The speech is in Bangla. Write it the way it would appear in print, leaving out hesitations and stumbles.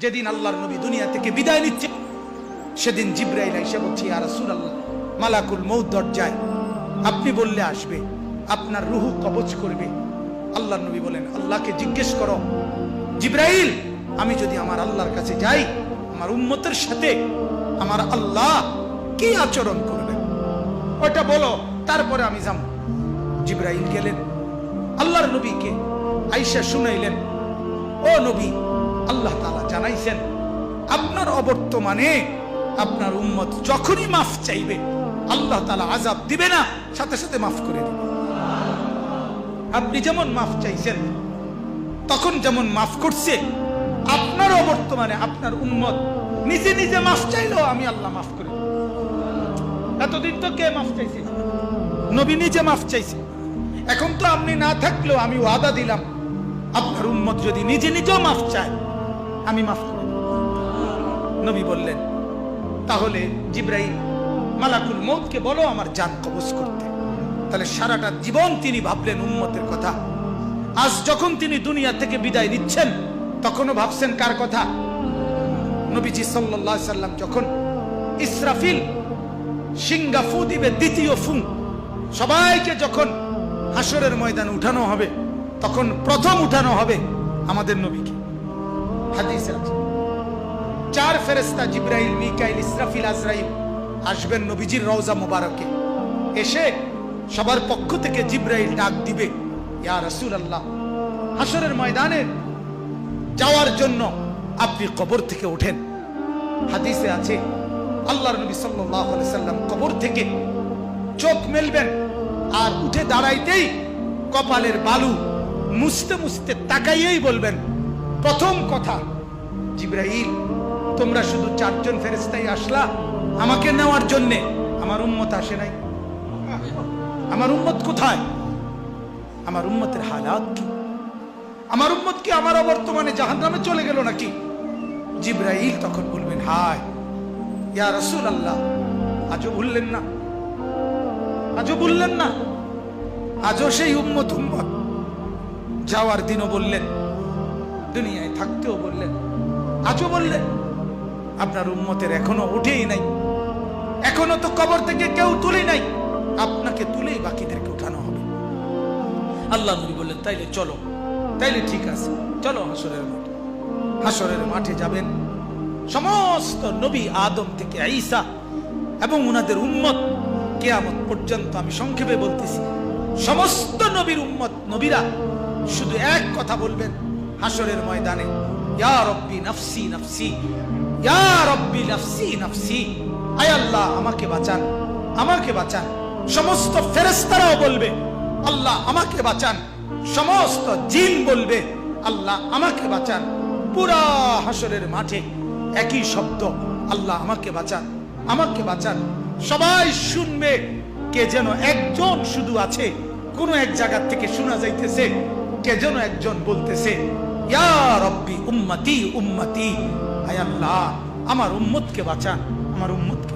যেদিন আল্লাহর নবী দুনিয়া থেকে বিদায় নিচ্ছে, সেদিন জিবরাইল এসে বলছে, ইয়া রাসূলুল্লাহ, মালাকুল মউত দরজায়, আপনি বললে আসবে, আপনার রূহ কবজ করবে। আল্লাহর নবী বলেন, আল্লাহকে জিজ্ঞেস করো জিবরাইল, আমি যদি আমার আল্লাহর কাছে যাই, আমার উম্মতের সাথে আমার আল্লাহ কি আচরণ করবে, ওটা বলো, তারপরে আমি যাব। জিবরাইল গেলেন, আল্লাহর নবীকে আয়েশা শুনাইলেন, ও নবী, আল্লাহ তাআলা জানাইছেন আপনার অবর্তমানে আপনার উম্মত যখনই মাফ চাইবে, আল্লাহ তাআলা আযাব দিবে না, সাথে সাথে মাফ করে দিবে। আপনি যেমন মাফ চাইছেন তখন যেমন মাফ করছে, আপনার অবর্তমানে আপনার উম্মত নিজে নিজে মাফ চাইলেও আমি আল্লাহ মাফ করে দেব। এতদিন তো কে মাফ চাইছে? নবী নিজে মাফ চাইছে। এখন তো আপনি না থাকলেও আমি ওয়াদা দিলাম, আপনার উম্মত যদি নিজে নিজেও মাফ চায়, আমি মাফ করে দেব। নবী বললেন, তাহলে জিবরাইল, মালাকুল মউতকে বলো আমার জান কবজ করতে। তাহলে সারাটা জীবন তিনি ভাবলেন উম্মতের কথা। আজ যখন তিনি দুনিয়া থেকে বিদায় নিচ্ছেন, তখনও ভাবছেন কার কথা? নবীজি সাল্লাল্লাহু আলাইহি সাল্লাম যখন ইসরাফিল সিংহা ফু দিবে, দ্বিতীয় ফু, সবাইকে যখন হাসরের ময়দানে উঠানো হবে, তখন প্রথম উঠানো হবে আমাদের নবীকে। হাদিসে আছে, 4 ফেরেশতা জিবরাইল, মিকাইল, ইসরাফিল, আজরাইল আসবেন নবীজির রওজা মুবারকে। এসে সবার পক্ষ থেকে জিবরাইল ডাক দিবে, ইয়া রাসূলুল্লাহ, হাসরের ময়দানে যাওয়ার জন্য আপনি কবর থেকে ওঠেন। হাদিসে আছে, আল্লাহর নবী সাল্লাল্লাহু আলাইহি সাল্লাম কবর থেকে চোখ মেলবেন, আর উঠে দাঁড়াইতেই কপালের বালু মুছতে মুছতে তাকাইয়েই বলবেন, প্রথম কথা, জিবরাইল, তোমরা শুধু 4 জন ফেরেশতাই আসলা আমাকে নেওয়ার জন্য, আমার উম্মত আসে নাই। আমার উম্মত কোথায়? আমার উম্মতের হালাত কি? আমার উম্মত কি আমার অবর্তমানে জাহান্নামে চলে গেল নাকি? জিবরাইল তখন বলবেন, হায় ইয়া রাসূলুল্লাহ, আজও ভুললেন না, আজও ভুললেন না, আজও সেই উম্মত উম্মত। যাওয়ার দিনও বললেন, দুনিয়ায় থাকতেও বললেন, আজও বললেন, আপনার উম্মতের এখনো উঠেই নাই, এখনো তো কবর থেকে কেউ তুলে নাই, আপনাকে তুলেই বাকিদেরকে উঠানো হবে। আল্লাহ নবী বললেন, তাইলে চলো, তাইলে ঠিক আছে, চলো হাসরের মাঠে। হাসরের মাঠে যাবেন সমস্ত নবী, আদম থেকে ঈসা এবং উনাদের উম্মত কিয়ামত পর্যন্ত। আমি সংক্ষেপে বলতেছি, সমস্ত নবীর উম্মত, নবীরা শুধু এক কথা বলবেন হাসরের ময়দানে, ইয়া রব্বি নাফসি নাফসি, ইয়া রব্বি নাফসি নাফসি, আয় আল্লাহ আমাকে বাঁচান, আমাকে বাঁচান। সমস্ত ফেরেশতারাও বলবে, আল্লাহ আমাকে বাঁচান। সমস্ত জিন বলবে, আল্লাহ আমাকে বাঁচান। পুরা হাসরের মাঠে একই শব্দ, আল্লাহ আমাকে বাঁচান, আমাকে বাঁচান। সবাই শুনবে, কে যেন একজন শুধু আছে, কোন এক জায়গা থেকে শোনা যাইতেছে, কে যেন একজন বলতেছে, ইয়া রব্বি উম্মতি উম্মতি, আয় আল্লাহ আমার উম্মতকে বাঁচান, আমার উম্মতকে